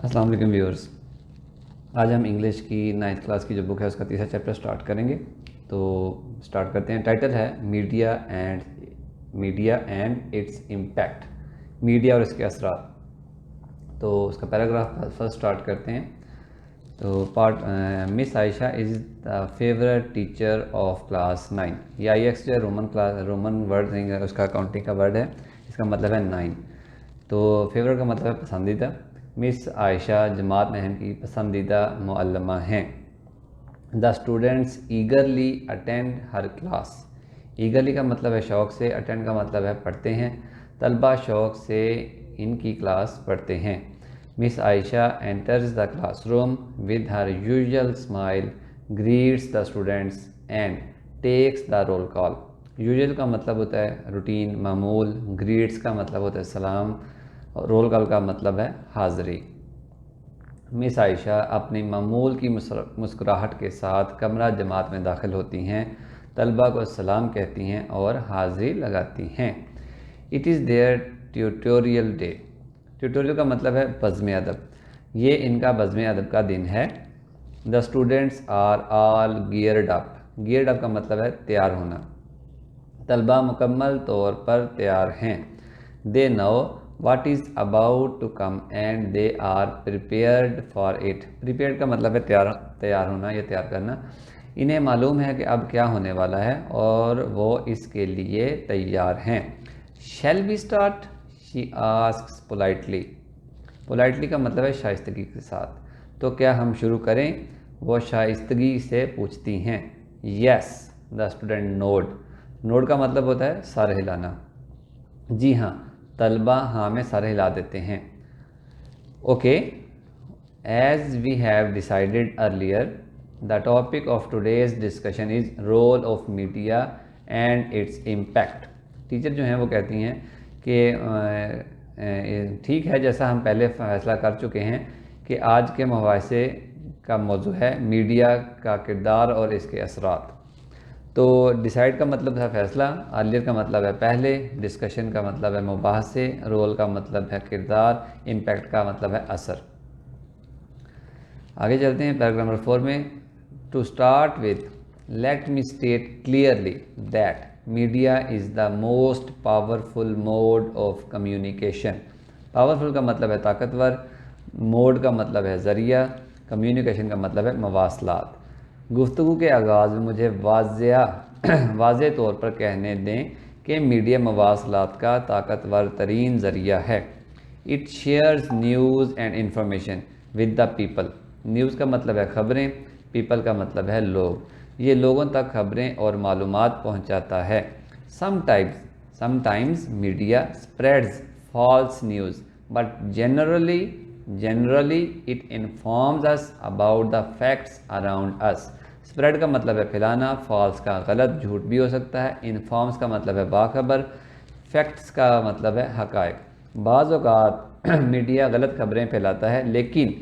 अस्सलाम वालेकुम व्यूअर्स। आज हम इंग्लिश की 9th क्लास की जो बुक है उसका तीसरा चैप्टर स्टार्ट करेंगे। तो स्टार्ट करते हैं। टाइटल है media and its impact, media और इसके असरात। तो उसका पैराग्राफ फर्स्ट स्टार्ट करते हैं। तो miss Ayesha is the favourite teacher of class 9। ये IX जो है रोमन वर्ड नहीं है, उसका काउंटिंग का वर्ड है, इसका मतलब है 9। तो फेवरेट का मतलब है पसंदीदा। मिस आयशा जमात महम की पसंदीदा मुअल्लिमा हैं। The students ईगरली attend her class. ईगरली का मतलब है शौक़ से, अटेंड का मतलब है पढ़ते हैं। तलबा शौक़ से इनकी क्लास पढ़ते हैं। Miss Ayesha enters the classroom with her usual smile, greets the students and takes the roll call. Usual का मतलब होता है रूटीन, मामूल। ग्रीट्स का मतलब होता है सलाम, और रोल कॉल का मतलब है हाज़री। मिस आयशा अपनी मामूल की मुस्कुराहट के साथ कमरा जमात में दाखिल होती हैं, तलबा को सलाम कहती हैं और हाज़री लगाती हैं। It is their tutorial day. Tutorial का मतलब है बज़्म अदब। ये इनका बज़्म अदब का दिन है। The students are all geared up. Geared up का मतलब है तैयार होना। तलबा मुकम्मल तौर पर तैयार हैं। They know what is about to come and they are prepared for it। prepared का मतलब है तैयार होना या तैयार करना। इन्हें मालूम है कि अब क्या होने वाला है और वो इसके लिए तैयार हैं। shall we start? she asks politely। politely का मतलब है शाइस्तगी के साथ। तो क्या हम शुरू करें? वो शाइस्तगी से पूछती हैं। yes, the student nod। nod का मतलब होता है सर हिलाना। जी हाँ, तलबा हाँ में सर हिला देते हैं। Okay, as we have decided earlier, the topic of today's discussion is role of media and its impact. Teacher जो हैं वो कहती हैं कि ठीक है, जैसा हम पहले फैसला कर चुके हैं कि आज के मुहावरे का मौजू है मीडिया का किरदार और इसके असरात। तो डिसाइड का मतलब है फैसला, अर्लियर का मतलब है पहले, डिस्कशन का मतलब है मुबाहसे, रोल का मतलब है किरदार, इम्पैक्ट का मतलब है असर। आगे चलते हैं पैराग्राफ नंबर 4 में। To start with, let me state clearly that media is the most powerful mode of communication. Powerful का मतलब है ताकतवर, मोड का मतलब है ज़रिया, कम्युनिकेशन का मतलब है मवासलात। गुफ्तगू के आगाज़ में मुझे वाज़े तौर पर कहने दें कि मीडिया मवासलात का ताकतवर तरीन ज़रिया है। It shares news and information with the people. News का मतलब है ख़बरें, पीपल का मतलब है लोग। ये लोगों तक ख़बरें और मालूमात पहुँचाता है। Sometimes media spreads false news but generally it informs us about the facts around us। Spread का मतलब है फैलाना, फॉल्स का गलत झूठ भी हो सकता है, इन्फॉर्म्स का मतलब है बाखबर, फैक्ट्स का मतलब है हकायक। बाज़ औक़ात मीडिया गलत खबरें फैलाता है, लेकिन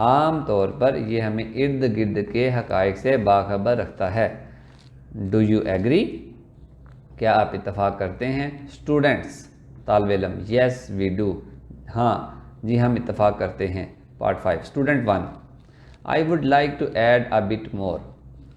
आम तौर पर यह हमें इर्द गिर्द के हकायक से बाखबर रखता है। Do you agree? क्या आप इत्तफाक करते हैं? स्टूडेंट्स तालिब इल्म, यस वी डू। हाँ जी, हम इत्तफाक करते हैं। Part 5। Student 1, I would like to add a bit more.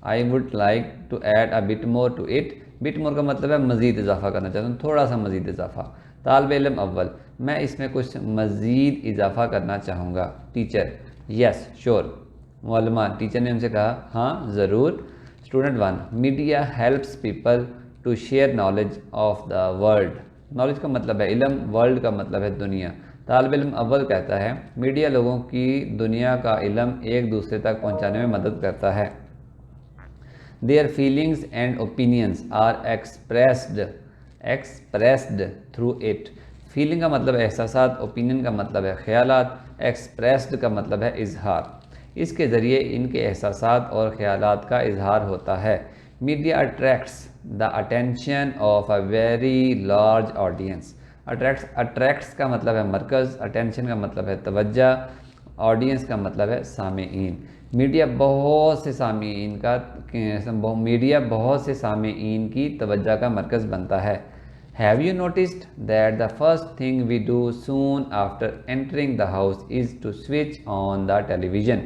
I would like to add a bit more to it. Bit more का मतलब है मज़ीद इजाफा करना चाहता हूँ, थोड़ा सा मज़ीद इजाफा। तालिब इल्म अव्वल, मैं इसमें कुछ मज़ीद इजाफा करना चाहूँगा। Teacher, yes sure. मुअल्लिमा, टीचर ने उनसे कहा हाँ ज़रूर। Student 1, media helps people to share knowledge of the world. Knowledge का मतलब है इल्म, वर्ल्ड का मतलब है दुनिया। तालिब इल्म अव्वल कहता है मीडिया लोगों की दुनिया का इल्म एक दूसरे तक पहुँचाने में मदद करता है। Their feelings and opinions are expressed through it। Feeling का मतलब है एहसासात, ओपिनियन का मतलब है ख्यालात, एक्सप्रेस्ड का मतलब है इजहार। इसके ज़रिए इनके एहसासात और ख्यालात का इजहार होता है। Media attracts the attention of a very large audience. Attracts का मतलब है मरकज़, अटेंशन का मतलब है तवज्जा, ऑडियंस का मतलब है सामेईन। मीडिया बहुत से सामेईन की तवज्जो का मरकज़ बनता है। Have you noticed that the first thing we do soon after entering the house is to switch on the television?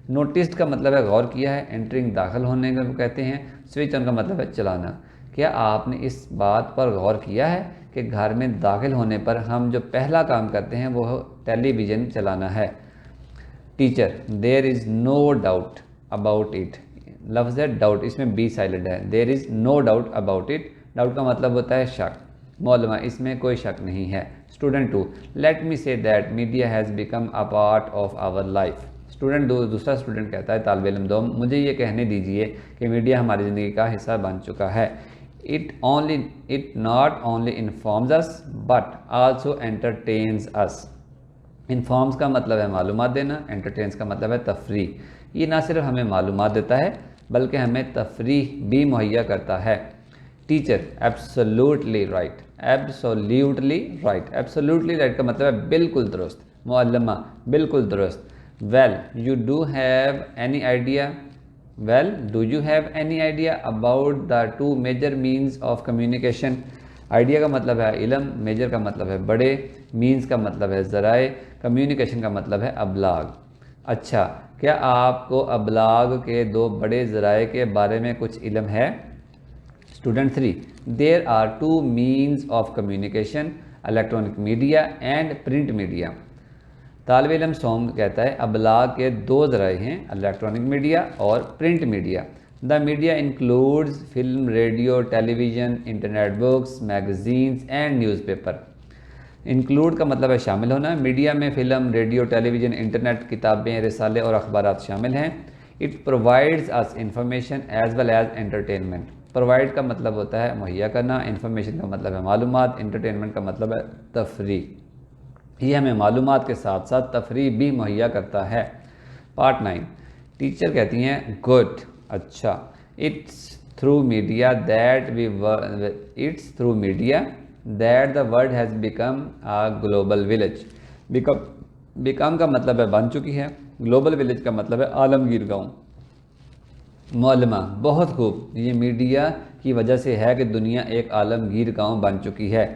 Noticed کا مطلب ہے غور کیا ہے, entering داخل ہونے کو کہتے ہیں, switch on کا مطلب ہے چلانا. کیا آپ نے اس بات پر غور کیا ہے کہ گھر میں داخل ہونے پر ہم جو پہلا کام کرتے ہیں وہ ٹیلی ویژن چلانا ہے؟ Teacher, there is no doubt about it. لفظ ہے ڈاؤٹ, اس میں بی سائلنٹ ہے. there is no doubt about it. Doubt کا مطلب ہوتا ہے شک. معلومہ, اس میں کوئی شک نہیں ہے. Student 2, let me say that media has become a part of our life. Student 2, دوسرا اسٹوڈنٹ کہتا ہے, طالب علم 2, مجھے یہ کہنے دیجئے کہ میڈیا ہماری زندگی کا حصہ بن چکا ہے. It not only informs us but also entertains us. Informs کا مطلب ہے معلومات دینا, انٹرٹینس کا مطلب ہے تفریح. یہ نہ صرف ہمیں معلومات دیتا ہے بلکہ ہمیں تفریح بھی مہیا کرتا ہے. Teacher, absolutely right. Absolutely right. Absolutely right کا مطلب ہے بالکل درست. معلمہ, بالکل درست. Well you do have any idea Well, do you have any idea about the two major means of communication? Idea کا مطلب ہے علم, میجر کا مطلب ہے بڑے, مینز کا مطلب ہے ذرائع, کمیونیکیشن کا مطلب ہے ابلاغ. اچھا, کیا آپ کو ابلاغ کے دو بڑے ذرائع کے بارے میں کچھ علم ہے؟ Student 3, there are two means of communication, electronic media and print media. طالب علم سوم کہتا ہے ابلاغ کے دو ذرائع ہیں, الیکٹرانک میڈیا اور print media. The media includes film, radio, television, internet, books, magazines and newspaper. Include کا مطلب ہے شامل ہونا. میڈیا میں film, radio, television, internet, کتابیں, رسالے اور اخبارات شامل ہیں. It provides us information as well as entertainment. Provide کا مطلب ہوتا ہے مہیا کرنا, انفارمیشن کا مطلب ہے معلومات, انٹرٹینمنٹ کا مطلب ہے تفریح. یہ ہمیں معلومات کے ساتھ ساتھ تفریح بھی مہیا کرتا ہے. پارٹ 9, ٹیچر کہتی ہیں گڈ, اچھا. It's through media that the world has become a global village. Become کا مطلب ہے بن چکی ہے, گلوبل ولیج کا مطلب ہے عالمگیر گاؤں. معلمہ, بہت خوب. یہ میڈیا کی وجہ سے ہے کہ دنیا ایک عالمگیر گاؤں بن چکی ہے.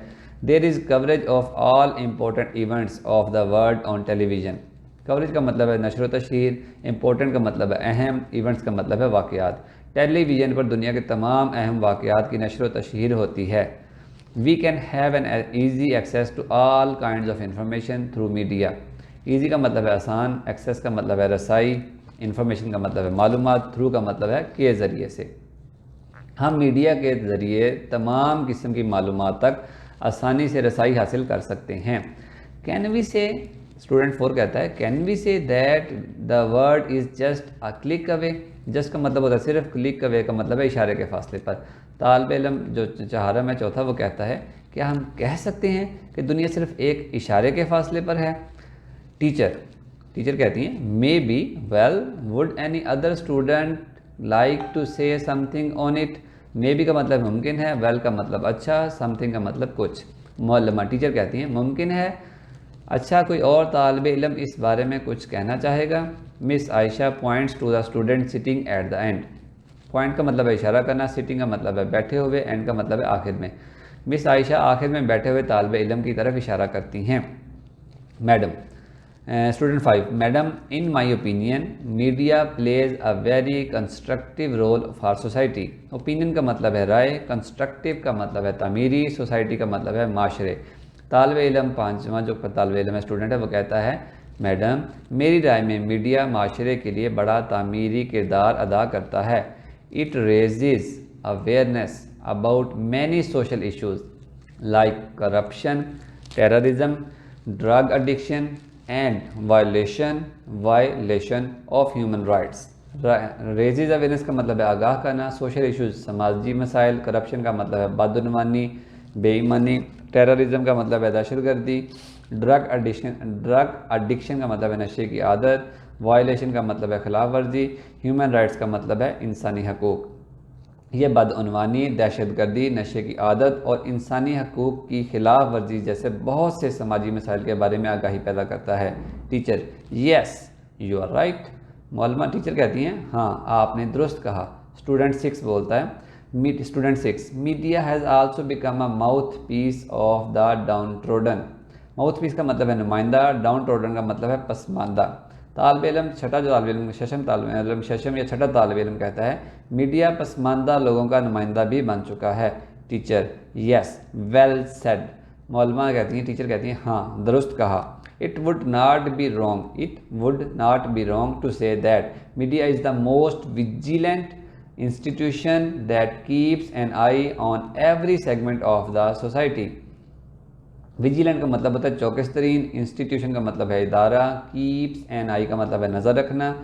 There is coverage of all important events of the world on television. Coverage کا مطلب ہے نشر و تشہیر, امپورٹنٹ کا مطلب ہے اہم, ایونٹس کا مطلب ہے واقعات. ٹیلی ویژن پر دنیا کے تمام اہم واقعات کی نشر و تشہیر ہوتی ہے. We can have an easy access to all kinds of information through media. Easy کا مطلب ہے آسان, ایکسیس کا مطلب ہے رسائی, انفارمیشن کا مطلب ہے معلومات, تھرو کا مطلب ہے کے ذریعے سے. ہم میڈیا کے ذریعے تمام قسم کی معلومات تک آسانی سے رسائی حاصل کر سکتے ہیں. کین وی سے, اسٹوڈنٹ 4 کہتا ہے کین وی سے that the word is just a click away. Just کا مطلب ہوتا ہے صرف, کلک اوے کا مطلب ہے اشارے کے فاصلے پر. طالب علم جو چہارم ہے چوتھا, وہ کہتا ہے کیا ہم کہہ سکتے ہیں کہ دنیا صرف ایک اشارے کے فاصلے پر ہے؟ ٹیچر کہتی ہیں maybe. Well would any other student like to say something on it. Maybe کا مطلب ممکن ہے, ویل کا مطلب اچھا, سم تھنگ کا مطلب کچھ. معلمہ, ٹیچر کہتی ہیں ممکن ہے. اچھا, کوئی اور طالب علم اس بارے میں کچھ کہنا چاہے گا؟ Miss Aisha points to the student sitting at the end. Point کا مطلب ہے اشارہ کرنا, سٹنگ کا مطلب ہے بیٹھے ہوئے, اینڈ کا مطلب ہے آخر میں. مس عائشہ آخر میں بیٹھے ہوئے طالب علم کی طرف اشارہ کرتی ہیں. Madam, student 5, madam in my opinion media plays a very constructive role for society. Opinion کا مطلب ہے رائے, کنسٹرکٹیو کا مطلب ہے تعمیری, سوسائٹی کا مطلب ہے معاشرے. طالب علم 5واں جو طالب علم ہے اسٹوڈنٹ ہے, وہ کہتا ہے میڈم میری رائے میں میڈیا معاشرے کے لیے بڑا تعمیری کردار ادا کرتا ہے. It raises awareness about many social issues like corruption, terrorism, drug addiction and violation of human rights. Raises awareness کا مطلب ہے آگاہ کرنا, سوشل ایشوز سماجی مسائل, کرپشن کا مطلب ہے بدعنوانی, بے ایمانی, ٹیررزم کا مطلب ہے دہشت گردی, ڈرگ ایڈکشن کا مطلب ہے نشے کی عادت, وائلیشن کا مطلب ہے خلاف ورزی, ہیومن رائٹس کا مطلب ہے انسانی حقوق. یہ بدعنوانی, دہشت گردی, نشے کی عادت اور انسانی حقوق کی خلاف ورزی جیسے بہت سے سماجی مسائل کے بارے میں آگاہی پیدا کرتا ہے. Teacher yes you are right. معلمہ, ٹیچر کہتی ہیں ہاں آپ نے درست کہا. اسٹوڈنٹ 6 بولتا ہے Student 6, media has also become a mouthpiece of the downtrodden. Mouthpiece का मतलब है नुमाइंदा, downtrodden का मतलब है पसमानदा। तालिब इल्म, छठा जो तालिब इल्म शशम या छठा तालिब इल्म कहता है मीडिया पसमानदा लोगों का नुमाइंदा भी बन चुका है। Teacher, yes, well said. मौलमा कहती हैं, टीचर कहती हैं, हाँ दुरुस्त कहा। It would not be wrong to say that media is the most vigilant institution that keeps an eye on every segment of the society. Vigilant का मतलब होता है चौकस तरीन, इंस्टीट्यूशन का मतलब है इदारा, कीप्स एन आई का मतलब है नज़र रखना,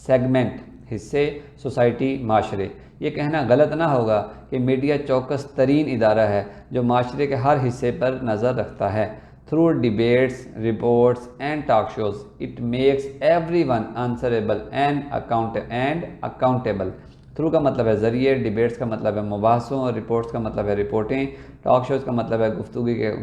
सेगमेंट हिस्से, सोसाइटी माशरे। ये कहना गलत ना होगा कि मीडिया चौकस तरीन इदारा है जो माशरे के हर हिस्से पर नज़र रखता है। Through debates, reports and talk shows it makes everyone answerable and accountable. Through का मतलब है ज़रिए, डिबेट्स का मतलब है मुबाहसों, रिपोर्ट्स का मतलब है रिपोर्टें, टॉक शोज़ का मतलब है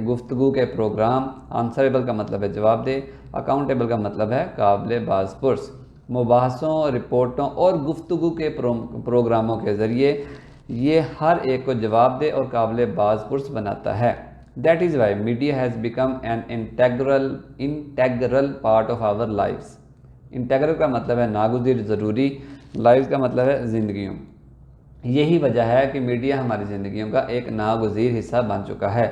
गुफ्तगू के प्रोग्राम, आंसरेबल का मतलब है जवाब दे, अकाउंटेबल का मतलब है काबिल बाज़पुर्स। मुबाहसों, रिपोर्टों और गुफ्तगू के प्रोग्रामों के ज़रिए ये हर एक को जवाब दे और काबिल बाज़पुर्स बनाता है। That is why media has become an integral part of our lives. Integral का मतलब है नागुज़िर, ज़रूरी, लाइव्स का मतलब है ज़िंदगियों। यही वजह है कि मीडिया हमारी ज़िंदगियों का एक नागुज़िर हिस्सा बन चुका है।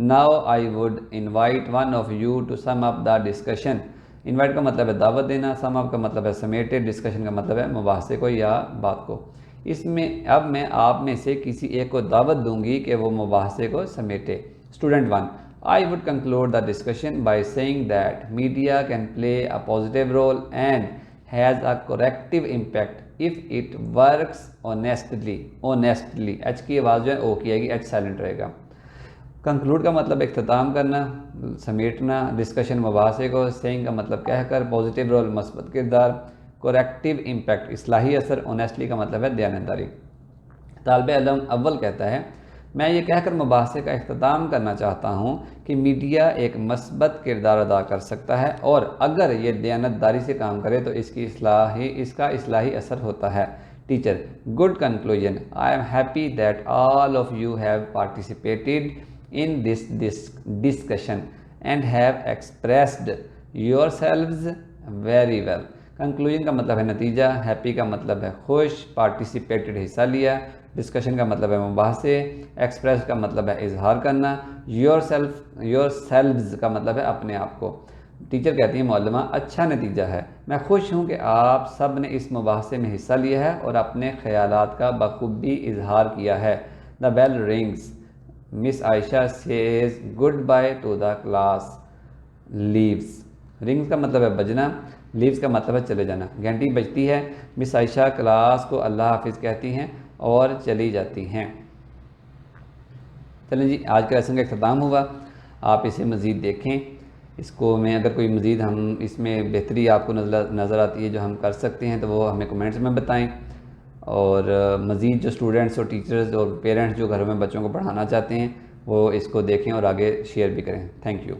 Now I would invite one of you to sum up the discussion. Invite का मतलब है दावत देना, सम अप का मतलब है समेटे, डिस्कशन का मतलब है मुबाहसे को या बात को। इसमें अब मैं आप में से किसी एक को दावत दूंगी कि वो मुबाहसे को समेटे। Student 1, I would conclude the discussion by saying that media can play a positive role and has a corrective impact if it works honestly. H की आवाज़ जो है ओ की आएगी, H साइलेंट रहेगा। कंक्लूड का मतलब इख्तिताम करना, समेटना, डिस्कशन मुबाहसे को, सेइंग का मतलब कहकर, पॉजिटिव रोल मस्बत किरदार, करेक्टिव इम्पैक्ट इस्लाही असर, ऑनेस्टली का मतलब है दयानतदारी। तालिब इल्म अव्वल कहता है मैं ये कहकर मुबाहसे का इख्तिताम करना चाहता हूँ कि मीडिया एक मस्बत किरदार अदा कर सकता है और अगर ये दयानतदारी से काम करे तो इसका इस्लाही असर होता है। Teacher, good conclusion. I am happy that all of you have participated in this discussion and have expressed yourselves very well. Conclusion का मतलब है नतीजा, हैप्पी का मतलब है खुश, पार्टिसिपेटेड हिस्सा लिया, डिस्कशन का मतलब है मुबाहसे, एक्सप्रेस का मतलब है इजहार करना, योरसेल्व्स का मतलब है अपने आप को। टीचर कहती है मौलमा अच्छा नतीजा है, मैं खुश हूँ कि आप सब ने इस मुबाहसे में हिस्सा लिया है और अपने ख्यालात का बखूबी इजहार किया है। The bell rings, miss Ayesha says good bye to the class, leaves. Rings का मतलब है बजना, लीव्स का मतलब है चले जाना। घंटी बजती है, मिस आयशा क्लास को अल्लाह हाफिज़ कहती हैं और चली जाती हैं। चलें जी, आज के लेसन का इख्तिताम हुआ। आप इसे मज़ीद देखें, इसको में अगर कोई मज़ीद हम इसमें बेहतरी आपको नज़र आती है जो हम कर सकते हैं तो वो हमें कमेंट्स में बताएं। और मज़ीद जो स्टूडेंट्स और टीचर्स और पेरेंट्स जो घरों में बच्चों को पढ़ाना चाहते हैं वो इसको देखें और आगे शेयर भी करें। Thank you.